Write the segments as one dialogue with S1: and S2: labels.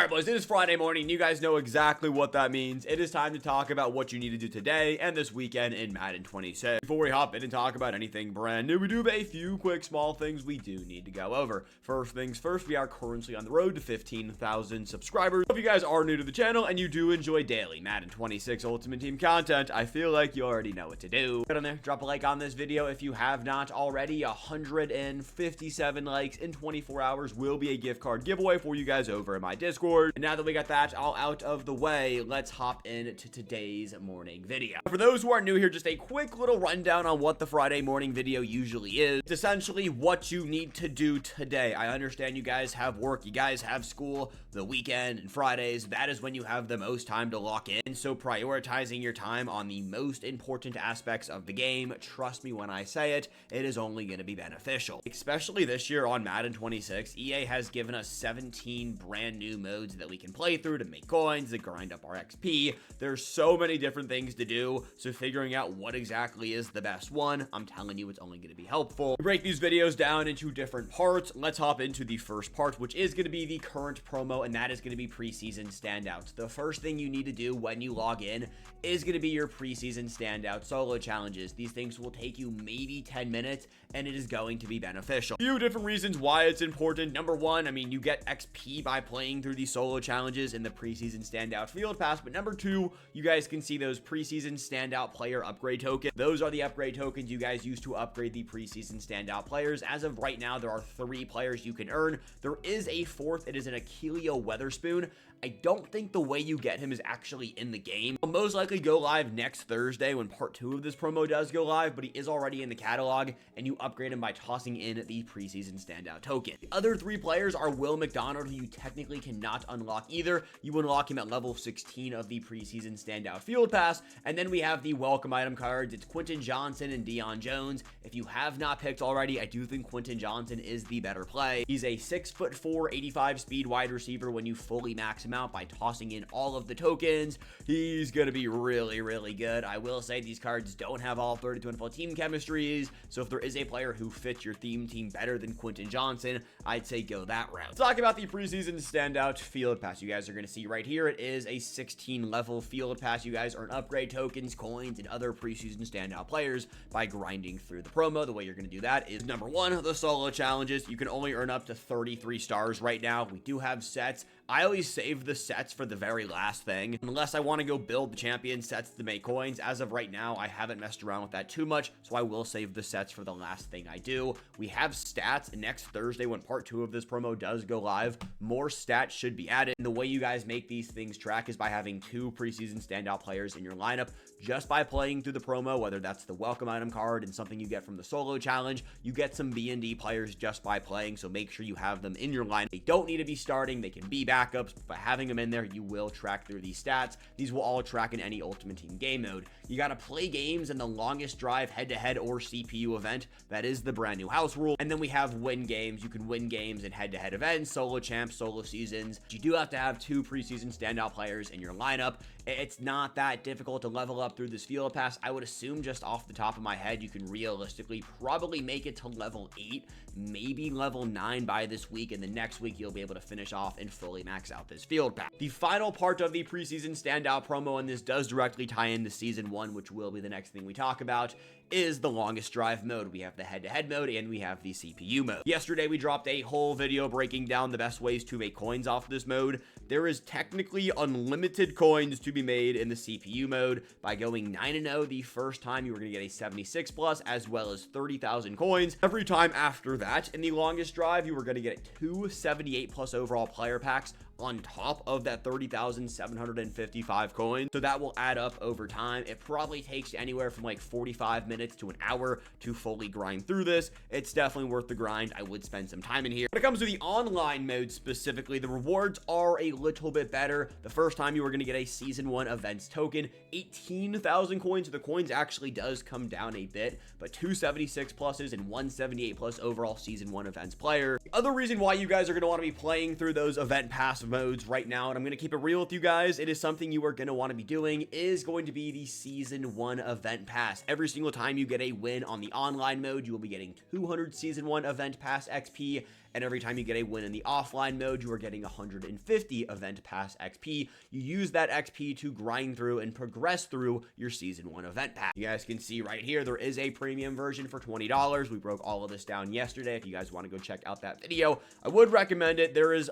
S1: Alright boys, it is Friday morning. You guys know exactly what that means. It is time to talk about what you need to do today and this weekend in Madden 26. Before we hop in and talk about anything brand new, we do have a few quick small things we do need to go over. First things first, we are currently on the road to 15,000 subscribers. If you guys are new to the channel and you do enjoy daily Madden 26 Ultimate Team content, I feel like you already know what to do. Get on there, drop a like on this video if you have not already. 157 likes in 24 hours will be a gift card giveaway for you guys over in my Discord. And now that we got that all out of the way, let's hop into today's morning video. For those who are new here, just a quick little rundown on what the Friday morning video usually is. It's essentially what you need to do today. I understand you guys have work, you guys have school, the weekend and Fridays. That is when you have the most time to lock in. So prioritizing your time on the most important aspects of the game, trust me when I say it, it is only going to be beneficial. Especially this year on Madden 26, EA has given us 17 brand new modes that we can play through to make coins, to grind up our XP. There's so many different things to do, so figuring out what exactly is the best one, I'm telling you, it's only going to be helpful. We break these videos down into different parts. Let's hop into the first part, which is going to be the current promo, and that is going to be preseason standouts. The first thing you need to do when you log in is going to be your preseason standout solo challenges. These things will take you maybe 10 minutes, and it is going to be beneficial. A few different reasons why it's important. Number one, I mean, you get XP by playing through these solo challenges in the preseason standout field pass. But number two, you guys can see those preseason standout player upgrade tokens. Those are the upgrade tokens you guys use to upgrade the preseason standout players. As of right now, there are 3 players you can earn. There is a 4th. It is an Achilleo Weatherspoon. I don't think the way you get him is actually in the game. He'll most likely go live next Thursday when part 2 of this promo does go live, but he is already in the catalog, and you upgrade him by tossing in the preseason standout token. The other 3 players are Will McDonald, who you technically cannot unlock either. You unlock him at level 16 of the preseason standout field pass, and then we have the welcome item cards. It's Quentin Johnson and Deion Jones. If you have not picked already, I do think Quentin Johnson is the better play. He's a 6'4", 85 speed wide receiver. When you fully max him out by tossing in all of the tokens, he's gonna be really, really good. I will say these cards don't have all 32 NFL team chemistries, so if there is a player who fits your theme team better than Quentin Johnson, I'd say go that route. Let's talk about the preseason standout field pass. You guys are gonna see right here, it is a 16 level field pass. You guys earn upgrade tokens, coins, and other preseason standout players by grinding through the promo. The way you're gonna do that is number one, the solo challenges. You can only earn up to 33 stars right now. We do have sets. I always save the sets for the very last thing, unless I want to go build the champion sets to make coins. As of right now, I haven't messed around with that too much, so I will save the sets for the last thing I do. We have stats next Thursday when part 2 of this promo does go live. More stats should be added, and the way you guys make these things track is by having 2 preseason standout players in your lineup. Just by playing through the promo, whether that's the welcome item card and something you get from the solo challenge, you get some B&D players just by playing, so make sure you have them in your lineup. They don't need to be starting, they can be backups, but by having them in there, you will track through these stats. These will all track in any Ultimate Team game mode. You gotta play games in the longest drive head-to-head or CPU event. That is the brand new house rule. And then we have win games. You can win games in head-to-head events, solo champs, solo seasons. You do have to have 2 preseason standout players in your lineup. It's not that difficult to level up through this field pass. I would assume, just off the top of my head, you can realistically probably make it to level 8, maybe level 9 by this week, and the next week you'll be able to finish off and fully max out this field pass. The final part of the preseason standout promo, and this does directly tie into season 1, which will be the next thing we talk about, is the longest drive mode. We have the head-to-head mode and we have the CPU mode. Yesterday we dropped a whole video breaking down the best ways to make coins off this mode. There is technically unlimited coins to be made in the CPU mode. By going 9-0 the first time, you were going to get a 76 plus as well as 30,000 coins. Every time after that in the longest drive, you were going to get 2 78 plus overall player packs on top of that 30,755 coins. So that will add up over time. It probably takes anywhere from like 45 minutes to an hour to fully grind through this. It's definitely worth the grind. I would spend some time in here. When it comes to the online mode specifically, the rewards are a little bit better. The first time you were going to get a season 1 events token, 18,000 coins. So the coins actually does come down a bit, but 276 pluses and 178 plus overall season 1 events player. The other reason why you guys are going to want to be playing through those event pass modes right now, and I'm going to keep it real with you guys, it is something you are going to want to be doing, is going to be the season 1 event pass. Every single time you get a win on the online mode, you will be getting 200 season 1 event pass XP and every time you get a win in the offline mode, you are getting 150 event pass XP. You use that XP to grind through and progress through your season 1 event pass. You guys can see right here, there is a premium version for $20. We broke all of this down yesterday. If you guys want to go check out that video, I would recommend it. There is,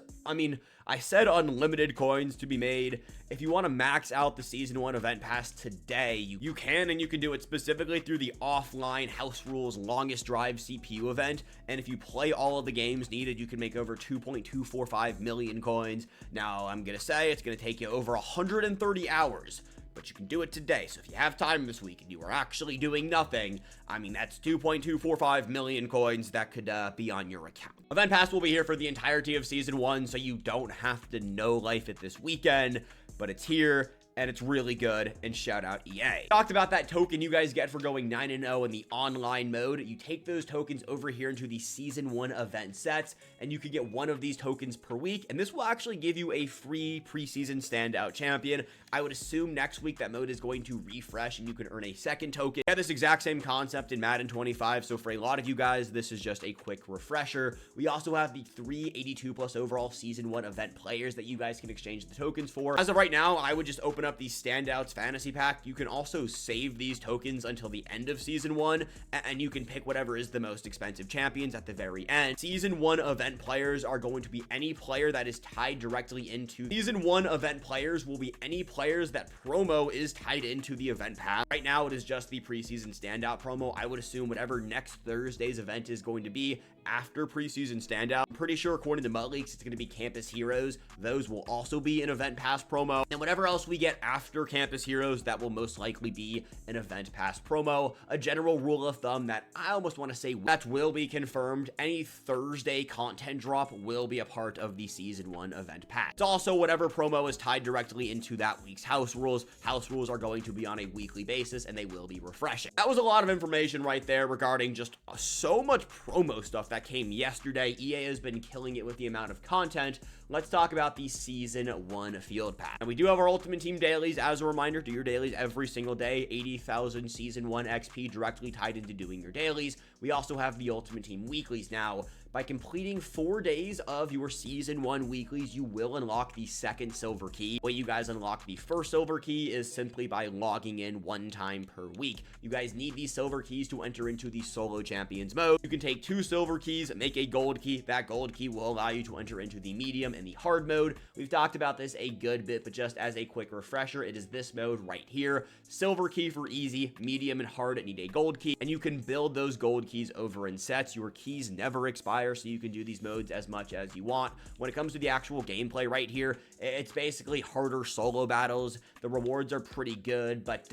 S1: I said unlimited coins to be made. If you want to max out the season 1 event pass today, you can, and you can do it specifically through the offline House Rules longest drive CPU event. And if you play all of the games needed, you can make over 2.245 million coins. Now, I'm going to say it's going to take you over 130 hours, but you can do it today. So if you have time this week and you are actually doing nothing, that's 2.245 million coins that could be on your account. Event Pass will be here for the entirety of Season 1, so you don't have to know life it this weekend, but it's here, and it's really good, and shout out EA. Talked about that token you guys get for going 9-0 in the online mode. You take those tokens over here into the Season 1 event sets, and you can get one of these tokens per week, and this will actually give you a free preseason standout champion. I would assume next week that mode is going to refresh, and you can earn a second token. We have this exact same concept in Madden 25, so for a lot of you guys, this is just a quick refresher. We also have the 382 plus overall Season 1 event players that you guys can exchange the tokens for. As of right now, I would just open up the Standouts Fantasy Pack. You can also save these tokens until the end of Season 1, and you can pick whatever is the most expensive champions at the very end. Season 1 event players are going to be any player that is tied directly into Season 1 event players will be any players that promo is tied into the event pass. Right now, it is just the preseason standout promo. I would assume whatever next Thursday's event is going to be after preseason standout. I'm pretty sure according to Mud Leaks, it's going to be Campus Heroes. Those will also be an event pass promo. And whatever else we get after Campus Heroes, that will most likely be an event pass promo. A general rule of thumb that I almost want to say that will be confirmed. Any Thursday content drop will be a part of the Season 1 event pass. It's also whatever promo is tied directly into that week's House Rules. House Rules are going to be on a weekly basis, and they will be refreshing. That was a lot of information right there regarding just so much promo stuff that came yesterday. EA has been killing it with the amount of content. Let's talk about the Season 1 Field Pass. And we do have our Ultimate Team dailies. As a reminder, do your dailies every single day. 80,000 Season 1 XP directly tied into doing your dailies. We also have the Ultimate Team weeklies. Now, by completing 4 days of your Season 1 weeklies, you will unlock the second silver key. The way you guys unlock the first silver key is simply by logging in 1 time per week. You guys need these silver keys to enter into the solo champions mode. You can take 2 silver keys, make a gold key. That gold key will allow you to enter into the medium and the hard mode. We've talked about this a good bit, but just as a quick refresher, it is this mode right here. Silver key for easy, medium and hard need a gold key, and you can build those gold keys over in sets. Your keys never expire, so you can do these modes as much as you want. When it comes to the actual gameplay right here, it's basically harder solo battles. The rewards are pretty good, but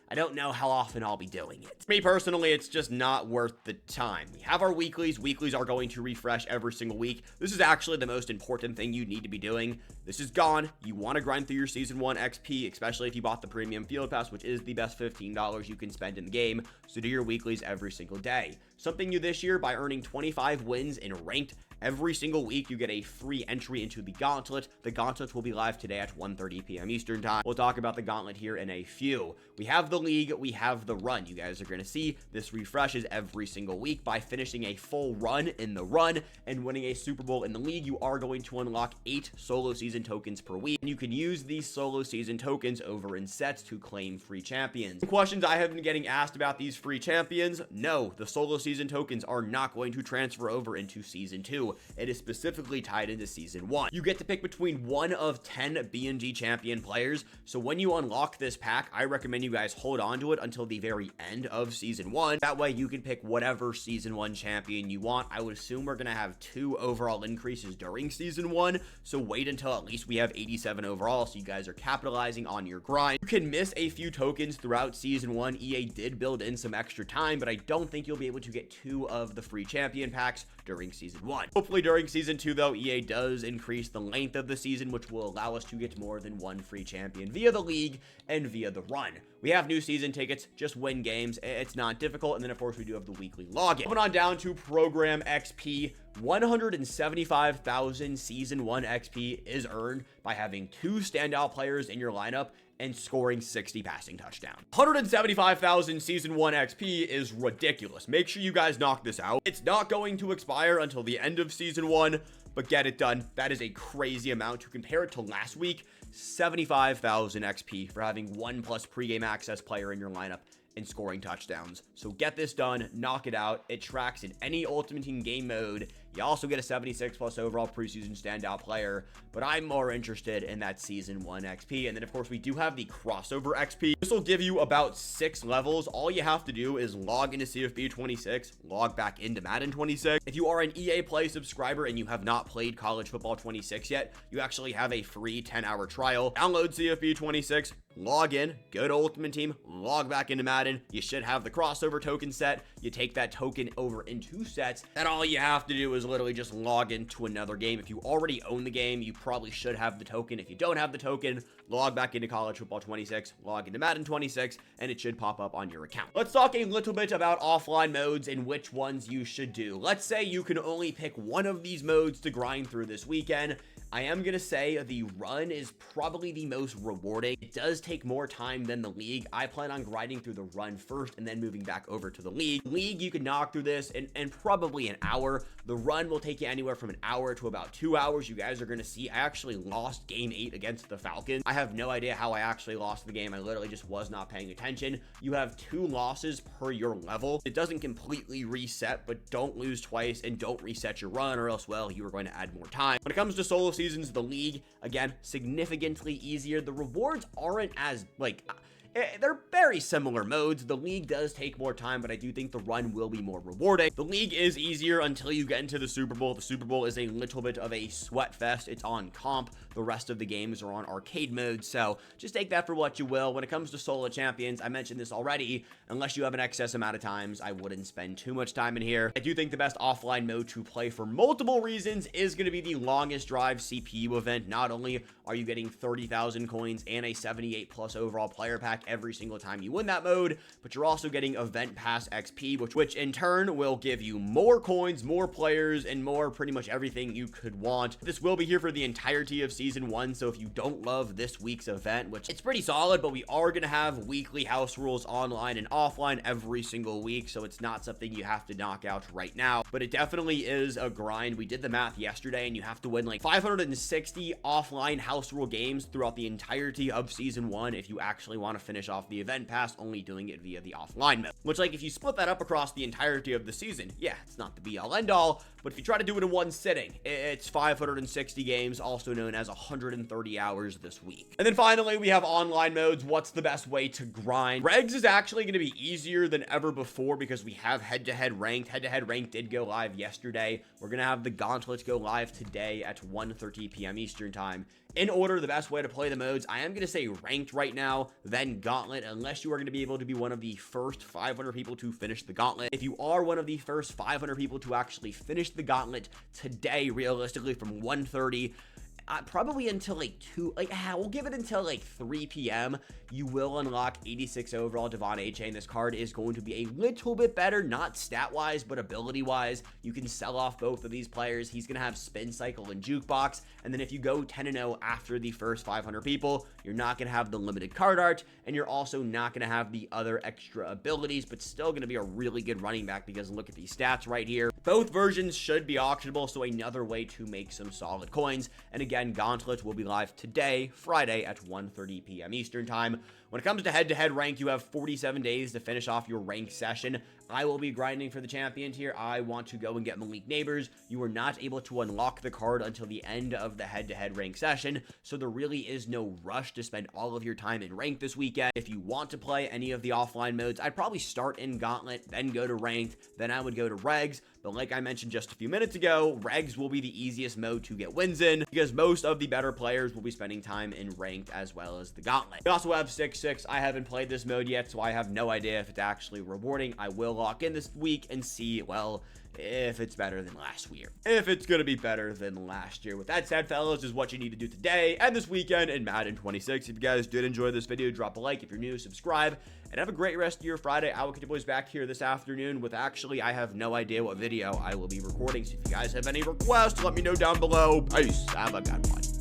S1: I don't know how often I'll be doing it. Me personally, it's just not worth the time. We have our weeklies. Weeklies are going to refresh every single week. This is actually the most important thing you need to be doing. This is gone. You want to grind through your Season 1 XP, especially if you bought the Premium Field Pass, which is the best $15 you can spend in the game. So do your weeklies every single day. Something new this year, by earning 25 wins in Ranked, every single week, you get a free entry into the Gauntlet. The Gauntlet will be live today at 1:30 p.m. Eastern Time. We'll talk about the Gauntlet here in a few. We have the League, we have the Run. You guys are going to see this refreshes every single week. By finishing a full run in the Run and winning a Super Bowl in the League, you are going to unlock 8 solo season tokens per week. And you can use these solo season tokens over in sets to claim free champions. Questions I have been getting asked about these free champions: no, the solo season tokens are not going to transfer over into Season 2. It is specifically tied into Season 1. You get to pick between 1 of 10 BNG champion players. So when you unlock this pack, I recommend you guys hold on to it until the very end of Season 1. That way you can pick whatever Season 1 champion you want. I would assume we're going to have 2 overall increases during Season 1. So wait until at least we have 87 overall, so you guys are capitalizing on your grind. You can miss a few tokens throughout Season 1. EA did build in some extra time, but I don't think you'll be able to get 2 of the free champion packs during Season 1. Hopefully during Season 2, though, EA does increase the length of the season, which will allow us to get more than 1 free champion via the League and via the Run. We have new season tickets, just win games. It's not difficult. And then, of course, we do have the weekly login. Moving on down to Program XP. 175,000 Season 1 XP is earned by having 2 standout players in your lineup and scoring 60 passing touchdowns. 175,000 Season 1 XP is ridiculous. Make sure you guys knock this out. It's not going to expire until the end of Season 1, but get it done. That is a crazy amount. To compare it to last week, 75,000 XP for having 1+ pregame access player in your lineup and scoring touchdowns. So get this done, knock it out. It tracks in any Ultimate Team game mode. You also get a 76+ overall preseason standout player, but I'm more interested in that Season 1 XP. And then, of course, we do have the crossover XP. This will give you about 6 levels. All you have to do is log into CFB 26, log back into Madden 26. If you are an EA Play subscriber and you have not played College Football 26 yet, you actually have a free 10-hour trial. Download CFB 26, log in, go to Ultimate Team, log back into Madden. You should have the crossover token set. You take that token over in 2 sets. Then all you have to do is literally just log into another game. If you already own the game, you probably should have the token. If you don't have the token, log back into College Football 26, log into Madden 26, and it should pop up on your account. Let's talk a little bit about offline modes and which ones you should do. Let's say you can only pick one of these modes to grind through this weekend. I am going to say the run is probably the most rewarding. It does take more time than the league. I plan on grinding through the run first and then moving back over to the league. League, you can knock through this in probably an hour. The run will take you anywhere from an hour to about 2 hours. You guys are going to see I actually lost game 8 against the Falcons. I have no idea how I actually lost the game. I literally just was not paying attention. You have 2 losses per your level. It doesn't completely reset, but don't lose twice and don't reset your run or else, well, you are going to add more time. When it comes to solo seasons, the league, again, significantly easier. The rewards aren't as, they're very similar modes. The league does take more time, but I do think the run will be more rewarding. The league is easier until you get into the Super Bowl. The Super Bowl is a little bit of a sweat fest. It's on comp. The rest of the games are on arcade mode, so just take that for what you will. When it comes to solo champions, I mentioned this already, unless you have an excess amount of times, I wouldn't spend too much time in here. I do think the best offline mode to play for multiple reasons is going to be the longest drive CPU event. Not only are you getting 30,000 coins and a 78+ overall player pack every single time you win that mode, but you're also getting event pass XP, which in turn will give you more coins, more players, and more pretty much everything you could want. This will be here for the entirety of Season 1, so if you don't love this week's event, which it's pretty solid, but we are going to have weekly house rules online and offline every single week, so it's not something you have to knock out right now, but it definitely is a grind. We did the math yesterday, and you have to win like 560 offline house rule games throughout the entirety of Season 1 if you actually want to finish off the event pass, only doing it via the offline mode. Which, like, if you split that up across the entirety of the season, yeah, it's not the be-all end-all, but if you try to do it in one sitting, it's 560 games, also known as 130 hours this week. And then finally, we have online modes. What's the best way to grind? Regs is actually going to be easier than ever before because we have head-to-head ranked. Head-to-head ranked did go live yesterday. We're going to have the Gauntlet go live today at 1:30 p.m. Eastern Time. In order, the best way to play the modes, I am going to say ranked right now, then Gauntlet, unless you are going to be able to be one of the first 500 people to finish the Gauntlet. If you are one of the first 500 people to actually finish the Gauntlet today, realistically, from 1:30, probably until we'll give it until 3 p.m. You will unlock 86 overall Devon A-Chain. This card is going to be a little bit better, not stat-wise, but ability-wise. You can sell off both of these players. He's going to have Spin Cycle and Jukebox, and then if you go 10-0 after the first 500 people, you're not going to have the limited card art, and you're also not going to have the other extra abilities, but still going to be a really good running back because look at these stats right here. Both versions should be auctionable, so another way to make some solid coins. And again, Gauntlet will be live today, Friday at 1:30 p.m. Eastern Time. When it comes to head-to-head rank, you have 47 days to finish off your rank session. I will be grinding for the champion here. I want to go and get Malik Neighbors. You are not able to unlock the card until the end of the head-to-head rank session, so there really is no rush to spend all of your time in rank this weekend. If you want to play any of the offline modes, I'd probably start in Gauntlet, then go to ranked, then I would go to regs. But like I mentioned just a few minutes ago, regs will be the easiest mode to get wins in because most of the better players will be spending time in ranked as well as the Gauntlet. We also have 6-6. I haven't played this mode yet, so I have no idea if it's actually rewarding. I will lock in this week and see, well, if it's better than last year. If it's going to be better than last year. With that said, fellas, is what you need to do today and this weekend in Madden 26. If you guys did enjoy this video, drop a like. If you're new, subscribe. And have a great rest of your Friday. I will get you boys back here this afternoon with actually, I have no idea what video I will be recording. So if you guys have any requests, let me know down below. Peace. Have a good one.